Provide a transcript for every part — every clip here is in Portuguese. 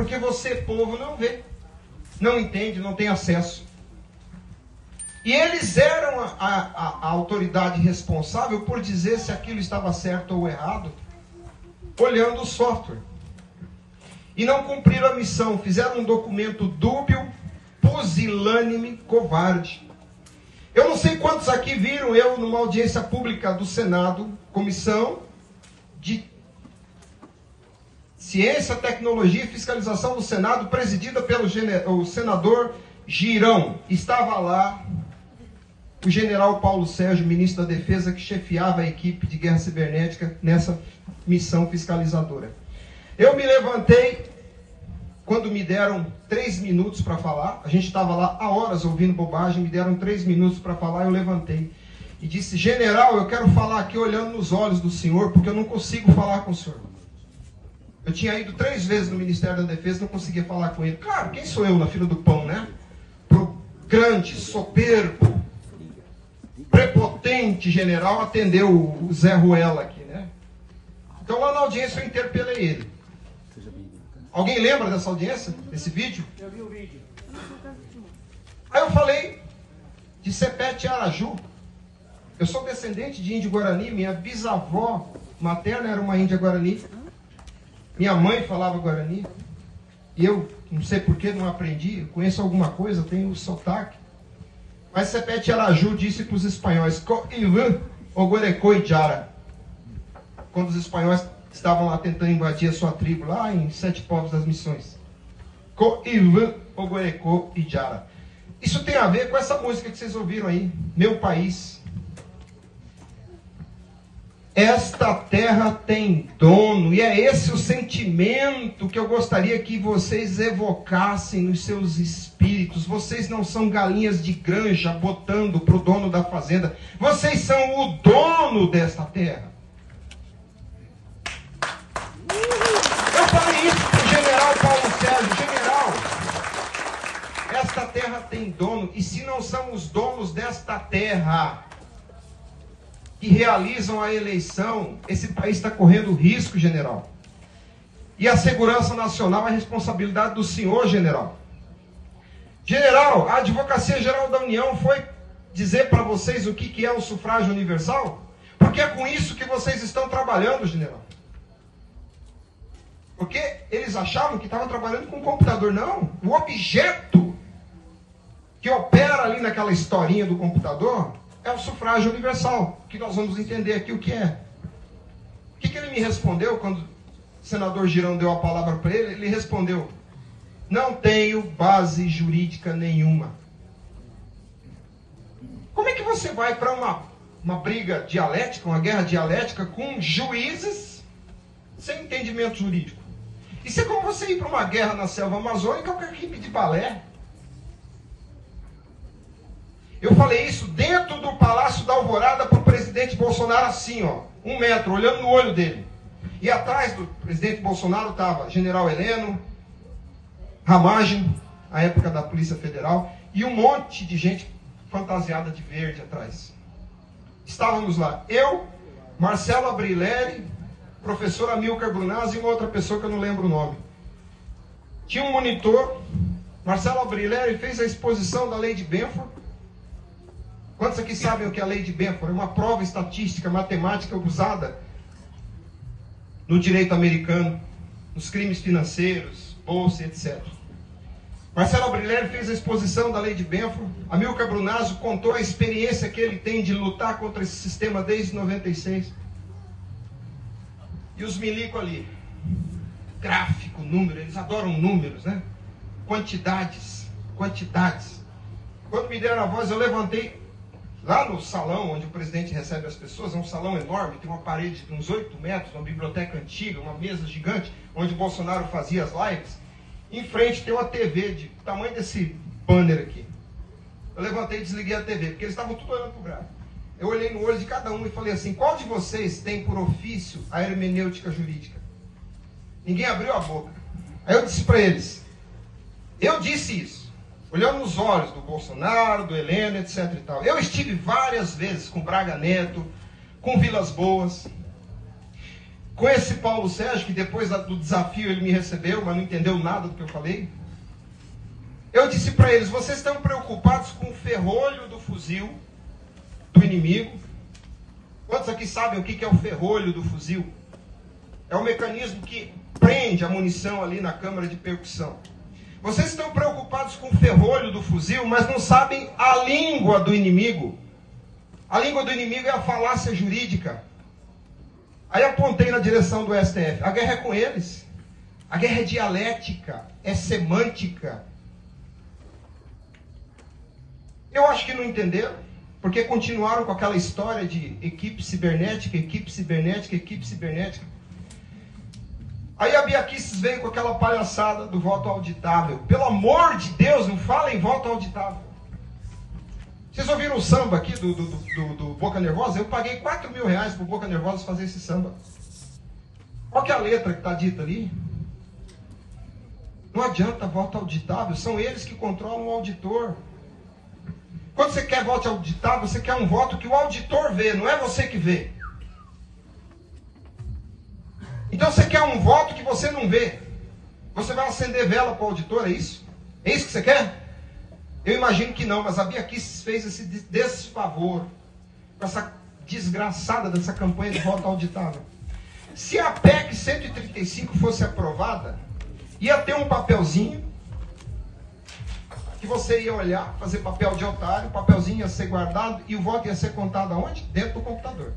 Porque você, povo, não vê, não entende, não tem acesso. E eles eram a autoridade responsável por dizer se aquilo estava certo ou errado, olhando o software. E não cumpriram a missão, fizeram um documento dúbio, pusilânime, covarde. Eu não sei quantos aqui viram eu numa audiência pública do Senado, Comissão de Ciência, Tecnologia e Fiscalização do Senado, presidida pelo o senador Girão. Estava lá o general Paulo Sérgio, ministro da Defesa, que chefiava a equipe de guerra cibernética nessa missão fiscalizadora. Eu me levantei quando me deram 3 minutos para falar. A gente estava lá há horas ouvindo bobagem, me deram 3 minutos para falar, eu levantei. E disse: general, eu quero falar aqui olhando nos olhos do senhor, porque eu não consigo falar com o senhor. Eu tinha ido 3 vezes no Ministério da Defesa, não conseguia falar com ele. Claro, quem sou eu na fila do pão, né? Pro grande, soberbo, prepotente general atendeu o Zé Ruela aqui, né? Então lá na audiência eu interpelei ele. Alguém lembra dessa audiência? Desse vídeo? Eu vi o vídeo. Aí eu falei de Sepete Araju. Eu sou descendente de índio Guarani, minha bisavó materna era uma índia Guarani. Minha mãe falava Guarani. E eu, não sei porquê, não aprendi. Eu conheço alguma coisa, tenho o sotaque. Mas Sepete Araju disse para os espanhóis: Co-Ivan Oguerecoidjara. Quando os espanhóis estavam lá tentando invadir a sua tribo, lá em Sete Povos das Missões. Co-Ivan Oguerecoidjara. Isso tem a ver com essa música que vocês ouviram aí, Meu País. Esta terra tem dono, e é esse o sentimento que eu gostaria que vocês evocassem nos seus espíritos. Vocês não são galinhas de granja botando para o dono da fazenda. Vocês são o dono desta terra. Eu falei isso para o general Paulo Sérgio: general, esta terra tem dono, e se não são os donos desta terra que realizam a eleição, esse país está correndo risco, general. E a segurança nacional é responsabilidade do senhor, general. General, a Advocacia Geral da União foi dizer para vocês o que é o sufrágio universal? Porque é com isso que vocês estão trabalhando, general. Porque eles achavam que estavam trabalhando com um computador. Não, o objeto que opera ali naquela historinha do computador é o sufrágio universal, que nós vamos entender aqui o que é. O que ele me respondeu quando o senador Girão deu a palavra para ele? Ele respondeu: não tenho base jurídica nenhuma. Como é que você vai para uma briga dialética, uma guerra dialética com juízes sem entendimento jurídico? Isso é como você ir para uma guerra na selva amazônica com a equipe de balé. Eu falei isso dentro do Palácio da Alvorada para o presidente Bolsonaro, assim, ó, 1 metro, olhando no olho dele. E atrás do presidente Bolsonaro estava General Heleno, Ramagem, a época da Polícia Federal, e um monte de gente fantasiada de verde atrás. Estávamos lá, eu, Marcelo Abrileri, professor Amilcar Brunazzi e uma outra pessoa que eu não lembro o nome. Tinha um monitor, Marcelo Abrileri fez a exposição da Lei de Benford. Quantos aqui sabem o que é a Lei de Benford? É uma prova estatística, matemática usada no direito americano, nos crimes financeiros, bolsa, etc. Marcelo Abrileri fez a exposição da Lei de Benford. Amilcar Brunazzi contou a experiência que ele tem de lutar contra esse sistema desde 96. E os milico ali, gráfico, número, eles adoram números, né? Quantidades. Quando me deram a voz, eu levantei. Lá no salão onde o presidente recebe as pessoas, é um salão enorme, tem uma parede de uns 8 metros, uma biblioteca antiga, uma mesa gigante, onde o Bolsonaro fazia as lives. Em frente tem uma TV de tamanho desse banner aqui. Eu levantei e desliguei a TV, porque eles estavam tudo olhando para o gráfico. Eu olhei no olho de cada um e falei assim: qual de vocês tem por ofício a hermenêutica jurídica? Ninguém abriu a boca. Aí eu disse para eles, eu disse isso, olhando nos olhos do Bolsonaro, do Heleno, etc. e tal. Eu estive várias vezes com Braga Neto, com Vilas Boas. com esse Paulo Sérgio, que depois do desafio ele me recebeu, mas não entendeu nada do que eu falei. Eu disse para eles: vocês estão preocupados com o ferrolho do fuzil do inimigo? Quantos aqui sabem o que é o ferrolho do fuzil? É o mecanismo que prende a munição ali na câmara de percussão. Vocês estão preocupados com o ferrolho do fuzil, mas não sabem a língua do inimigo. A língua do inimigo é a falácia jurídica. Aí apontei na direção do STF. A guerra é com eles. A guerra é dialética, é semântica. Eu acho que não entenderam, porque continuaram com aquela história de equipe cibernética, equipe cibernética, equipe cibernética. Aí a Bia Kicis veio com aquela palhaçada do voto auditável. Pelo amor de Deus, não fala em voto auditável. Vocês ouviram o samba aqui do Boca Nervosa? Eu paguei R$4.000 pro Boca Nervosa fazer esse samba. Qual que é a letra que está dita ali? Não adianta voto auditável, são eles que controlam o auditor. Quando você quer voto auditável, você quer um voto que o auditor vê, não é você que vê. Então você quer um voto que você não vê. Você vai acender vela para o auditor, é isso? É isso que você quer? Eu imagino que não, mas a Bia Kicis fez esse desfavor com essa desgraçada dessa campanha de voto auditável. Se a PEC 135 fosse aprovada, ia ter um papelzinho que você ia olhar, fazer papel de otário, o papelzinho ia ser guardado e o voto ia ser contado aonde? Dentro do computador.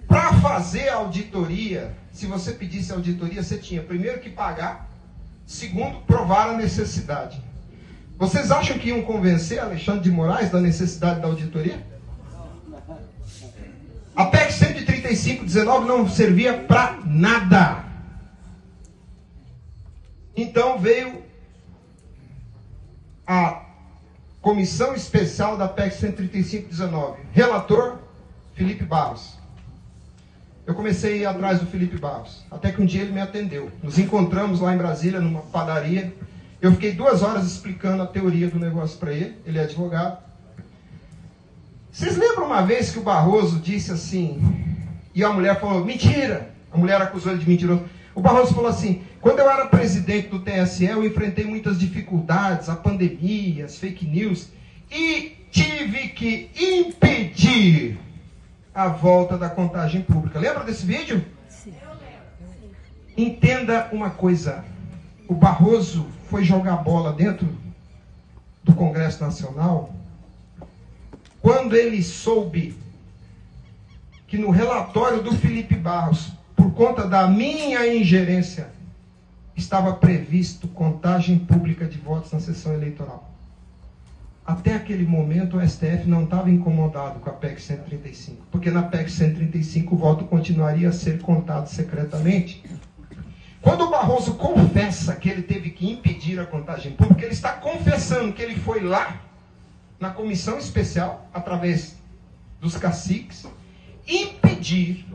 Para fazer a auditoria, se você pedisse auditoria, você tinha primeiro que pagar, segundo, provar a necessidade. Vocês acham que iam convencer Alexandre de Moraes da necessidade da auditoria? A PEC 135/19 não servia para nada. Então veio a comissão especial da PEC 135/19. Relator, Felipe Barros. Eu comecei a ir atrás do Felipe Barros, até que um dia ele me atendeu. Nos encontramos lá em Brasília, numa padaria. Eu fiquei 2 horas explicando a teoria do negócio para ele. Ele é advogado. Vocês lembram uma vez que o Barroso disse assim, e a mulher falou, mentira! A mulher acusou ele de mentiroso. O Barroso falou assim, quando eu era presidente do TSE, eu enfrentei muitas dificuldades, a pandemia, as fake news, e tive que impedir a volta da contagem pública. Lembra desse vídeo? Sim. Entenda uma coisa. O Barroso foi jogar bola dentro do Congresso Nacional quando ele soube que no relatório do Felipe Barros, por conta da minha ingerência, estava previsto contagem pública de votos na sessão eleitoral. Até aquele momento o STF não estava incomodado com a PEC 135, porque na PEC 135 o voto continuaria a ser contado secretamente. Quando o Barroso confessa que ele teve que impedir a contagem pública, ele está confessando que ele foi lá, na comissão especial, através dos caciques, impedir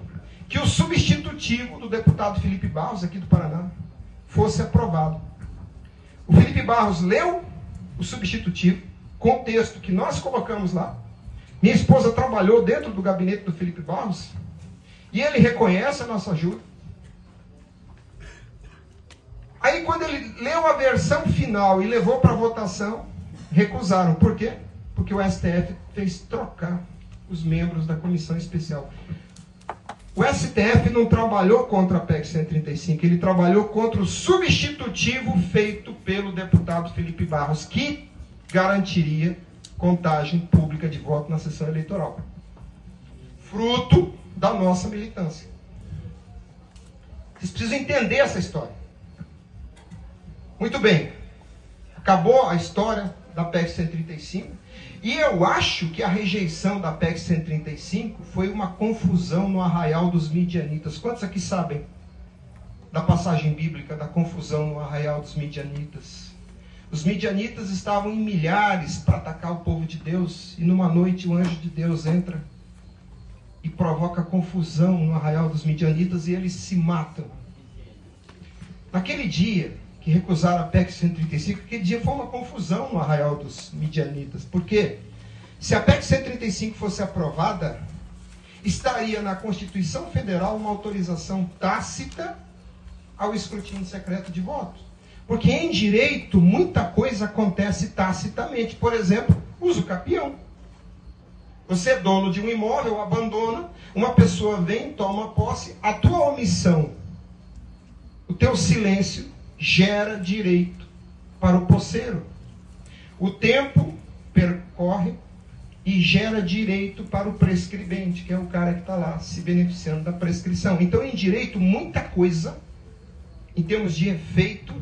que o substitutivo do deputado Felipe Barros, aqui do Paraná, fosse aprovado. O Felipe Barros leu o substitutivo, com o texto que nós colocamos lá. Minha esposa trabalhou dentro do gabinete do Felipe Barros, e ele reconhece a nossa ajuda. Aí quando ele leu a versão final e levou para votação, recusaram. Por quê? Porque o STF fez trocar os membros da comissão especial. O STF não trabalhou contra a PEC 135, ele trabalhou contra o substitutivo feito pelo deputado Felipe Barros, que garantiria contagem pública de voto na sessão eleitoral. Fruto da nossa militância. Vocês precisam entender essa história. Muito bem. Acabou a história da PEC 135. E eu acho que a rejeição da PEC 135 foi uma confusão no arraial dos midianitas. Quantos aqui sabem da passagem bíblica da confusão no arraial dos midianitas? Os midianitas estavam em milhares para atacar o povo de Deus, e numa noite o anjo de Deus entra e provoca confusão no arraial dos midianitas e eles se matam. Naquele dia que recusaram a PEC 135, aquele dia foi uma confusão no arraial dos midianitas. Por quê? Se a PEC 135 fosse aprovada, estaria na Constituição Federal uma autorização tácita ao escrutínio secreto de votos. Porque em direito, muita coisa acontece tacitamente. Por exemplo, uso capião. Você é dono de um imóvel, abandona, uma pessoa vem, toma posse, a tua omissão, o teu silêncio gera direito para o posseiro. O tempo percorre e gera direito para o prescribente, que é o cara que está lá se beneficiando da prescrição. Então, em direito, muita coisa, em termos de efeito,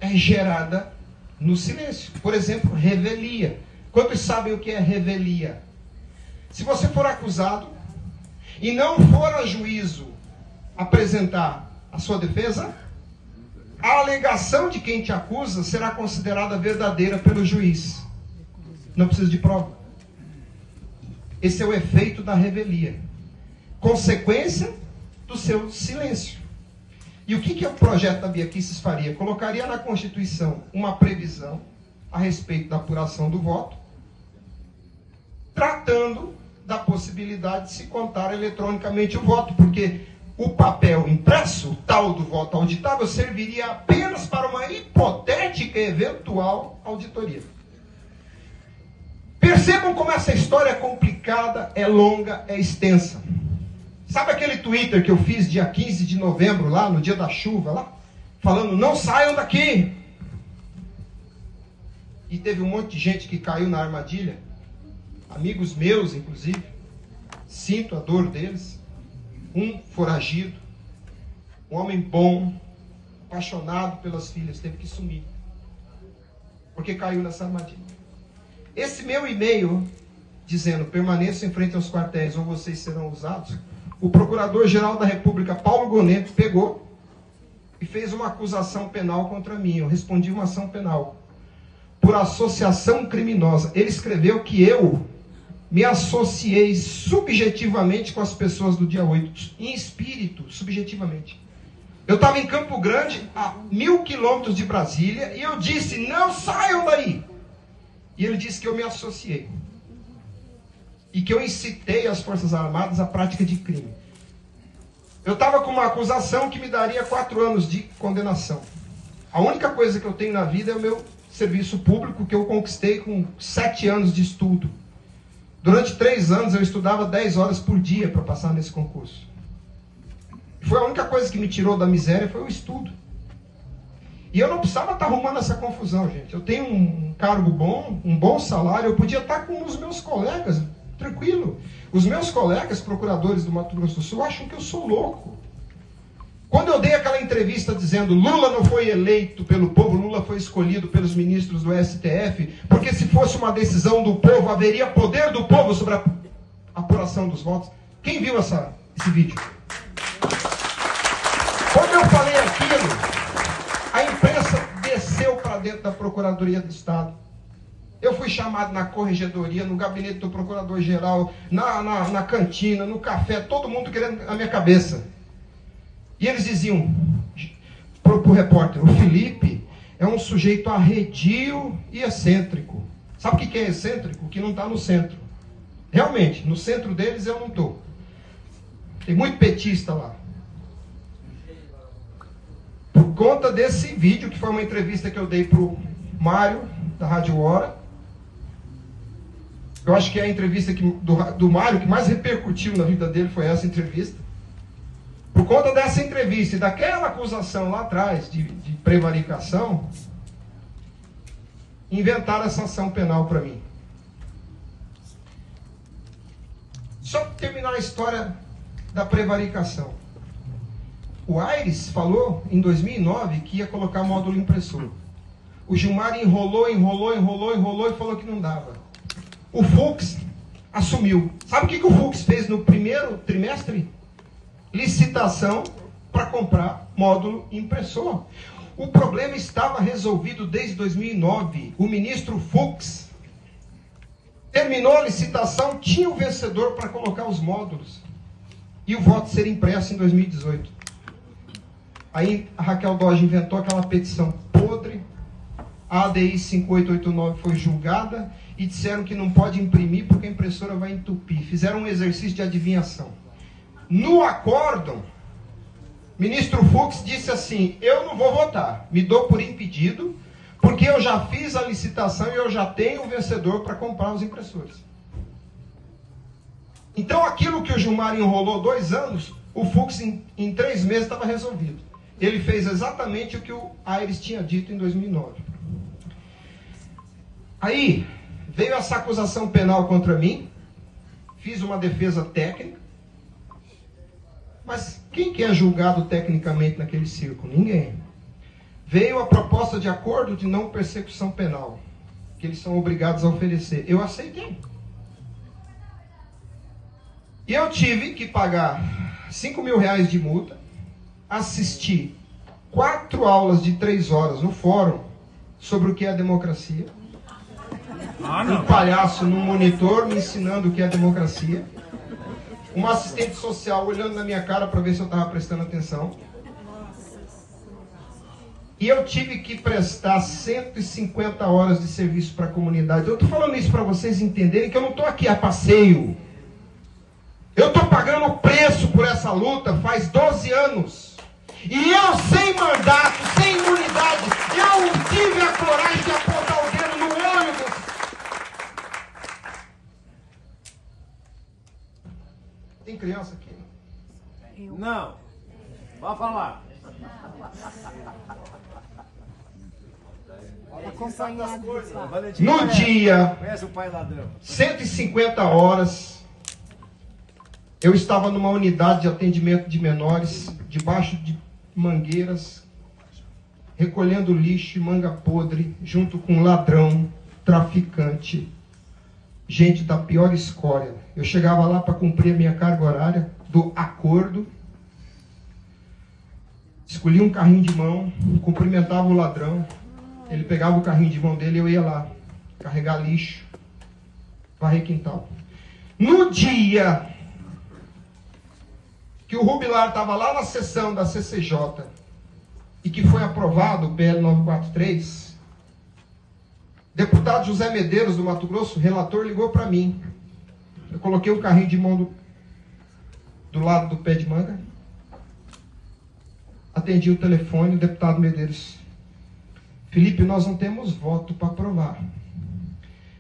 é gerada no silêncio. Por exemplo, revelia. Quantos sabem o que é revelia? Se você for acusado e não for a juízo apresentar a sua defesa, a alegação de quem te acusa será considerada verdadeira pelo juiz. Não precisa de prova. Esse é o efeito da revelia. Consequência do seu silêncio. E o que o projeto da Bia Kicis faria? Colocaria na Constituição uma previsão a respeito da apuração do voto, tratando da possibilidade de se contar eletronicamente o voto, porque o papel impresso, tal do voto auditável, serviria apenas para uma hipotética e eventual auditoria. Percebam como essa história é complicada, é longa, é extensa. Sabe aquele Twitter que eu fiz dia 15 de novembro, lá no dia da chuva, lá? Falando, não saiam daqui! E teve um monte de gente que caiu na armadilha. Amigos meus, inclusive. Sinto a dor deles. Um foragido. Um homem bom, apaixonado pelas filhas, teve que sumir. Porque caiu nessa armadilha. Esse meu e-mail, dizendo, permaneçam em frente aos quartéis ou vocês serão usados, o Procurador-Geral da República, Paulo Gonet, pegou e fez uma acusação penal contra mim. Eu respondi uma ação penal por associação criminosa. Ele escreveu que eu me associei subjetivamente com as pessoas do dia 8, em espírito, subjetivamente. Eu estava em Campo Grande, a 1.000 quilômetros de Brasília, e eu disse, não saiam daí! E ele disse que eu me associei. E que eu incitei as Forças Armadas à prática de crime. Eu estava com uma acusação que me daria 4 anos de condenação. A única coisa que eu tenho na vida é o meu serviço público, que eu conquistei com 7 anos de estudo. Durante 3 anos eu estudava 10 horas por dia para passar nesse concurso. Foi a única coisa que me tirou da miséria, foi o estudo. E eu não precisava estar arrumando essa confusão, gente. Eu tenho um cargo bom, um bom salário, eu podia estar com os meus colegas, tranquilo. Os meus colegas procuradores do Mato Grosso do Sul acham que eu sou louco. Quando eu dei aquela entrevista dizendo Lula não foi eleito pelo povo, Lula foi escolhido pelos ministros do STF, porque se fosse uma decisão do povo, haveria poder do povo sobre a apuração dos votos. Quem viu esse vídeo? Quando eu falei aquilo, a imprensa desceu para dentro da Procuradoria do Estado. Eu fui chamado na corregedoria, no gabinete do Procurador-Geral, na cantina, no café, todo mundo querendo a minha cabeça. E eles diziam para o repórter, o Felipe é um sujeito arredio e excêntrico. Sabe o que é excêntrico? Que não está no centro. Realmente, no centro deles eu não estou. Tem muito petista lá. Por conta desse vídeo, que foi uma entrevista que eu dei para o Mário, da Rádio Hora. Eu acho que é a entrevista do Mário que mais repercutiu na vida dele foi essa entrevista. Por conta dessa entrevista e daquela acusação lá atrás de prevaricação, inventaram essa ação penal para mim. Só para terminar a história da prevaricação. O Aires falou em 2009 que ia colocar módulo impressor. O Gilmar enrolou e falou que não dava. O Fux assumiu. Sabe o que o Fux fez no primeiro trimestre? Licitação para comprar módulo impressor. O problema estava resolvido desde 2009. O ministro Fux terminou a licitação, tinha o vencedor para colocar os módulos. E o voto ser impresso em 2018. Aí a Raquel Dodge inventou aquela petição podre. A ADI 5889 foi julgada e disseram que não pode imprimir porque a impressora vai entupir. Fizeram um exercício de adivinhação. No acórdão, ministro Fux disse assim: eu não vou votar, me dou por impedido, porque eu já fiz a licitação e eu já tenho o vencedor para comprar os impressores. Então aquilo que o Gilmar enrolou 2 anos, o Fux em 3 meses estava resolvido. Ele fez exatamente o que o Aires tinha dito em 2009. Aí veio essa acusação penal contra mim, fiz uma defesa técnica, mas quem que é julgado tecnicamente naquele círculo? Ninguém. Veio a proposta de acordo de não persecução penal, que eles são obrigados a oferecer. Eu aceitei. E eu tive que pagar R$5.000 de multa, assistir 4 aulas de 3 horas no fórum sobre o que é democracia. Um palhaço num monitor me ensinando o que é democracia. Uma assistente social olhando na minha cara para ver se eu estava prestando atenção. E eu tive que prestar 150 horas de serviço para a comunidade. Eu estou falando isso para vocês entenderem que eu não estou aqui a passeio. Eu estou pagando o preço por essa luta faz 12 anos. E eu, sem mandato, sem imunidade, eu tive a coragem de apontar o dedo no olho desses. Tem criança aqui? Não. Vai falar. No dia 150 horas, eu estava numa unidade de atendimento de menores, debaixo de mangueiras, recolhendo lixo e manga podre, junto com ladrão, traficante, gente da pior escória. Eu chegava lá para cumprir a minha carga horária do acordo, escolhia um carrinho de mão, cumprimentava o ladrão, ele pegava o carrinho de mão dele e eu ia lá carregar lixo, varrer quintal. No dia que o Rubilar estava lá na sessão da CCJ e que foi aprovado o PL 943, deputado José Medeiros do Mato Grosso, relator, ligou para mim. Eu coloquei o carrinho de mão do lado do pé de manga, atendi o telefone, o deputado Medeiros: Felipe, nós não temos voto para aprovar.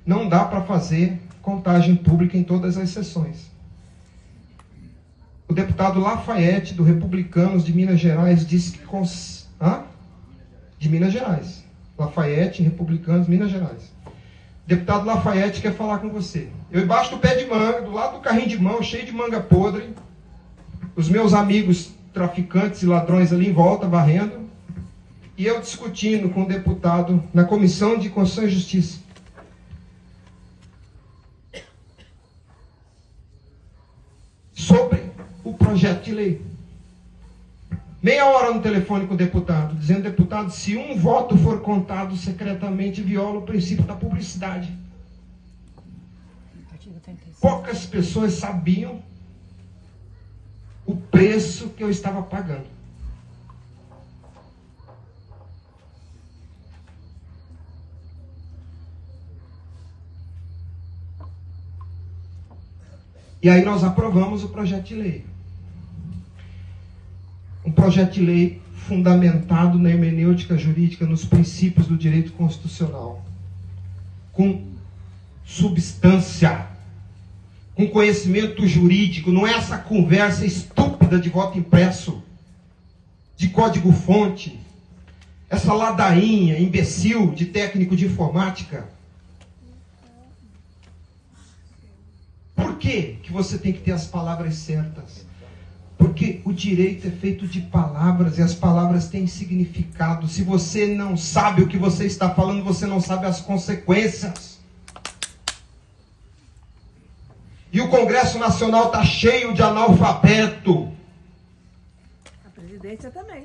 Não dá para fazer contagem pública em todas as sessões. O deputado Lafayette, do Republicanos de Minas Gerais, disse que... De Minas Gerais. Lafayette, Republicanos, Minas Gerais. Deputado Lafayette quer falar com você. Eu embaixo do pé de manga, do lado do carrinho de mão, cheio de manga podre. Os meus amigos traficantes e ladrões ali em volta, varrendo. E eu discutindo com o deputado na Comissão de Constituição e Justiça. Sobre o projeto de lei. Meia hora no telefone com o deputado, dizendo: deputado, se um voto for contado secretamente, viola o princípio da publicidade. Poucas pessoas sabiam o preço que eu estava pagando. E aí nós aprovamos o projeto de lei. Um projeto de lei fundamentado na hermenêutica jurídica, nos princípios do direito constitucional. Com substância. Com conhecimento jurídico. Não é essa conversa estúpida de voto impresso. De código-fonte. Essa ladainha imbecil de técnico de informática. Por que você tem que ter as palavras certas? Porque o direito é feito de palavras e as palavras têm significado. Se você não sabe o que você está falando, você não sabe as consequências. E o Congresso Nacional está cheio de analfabeto. A presidência também.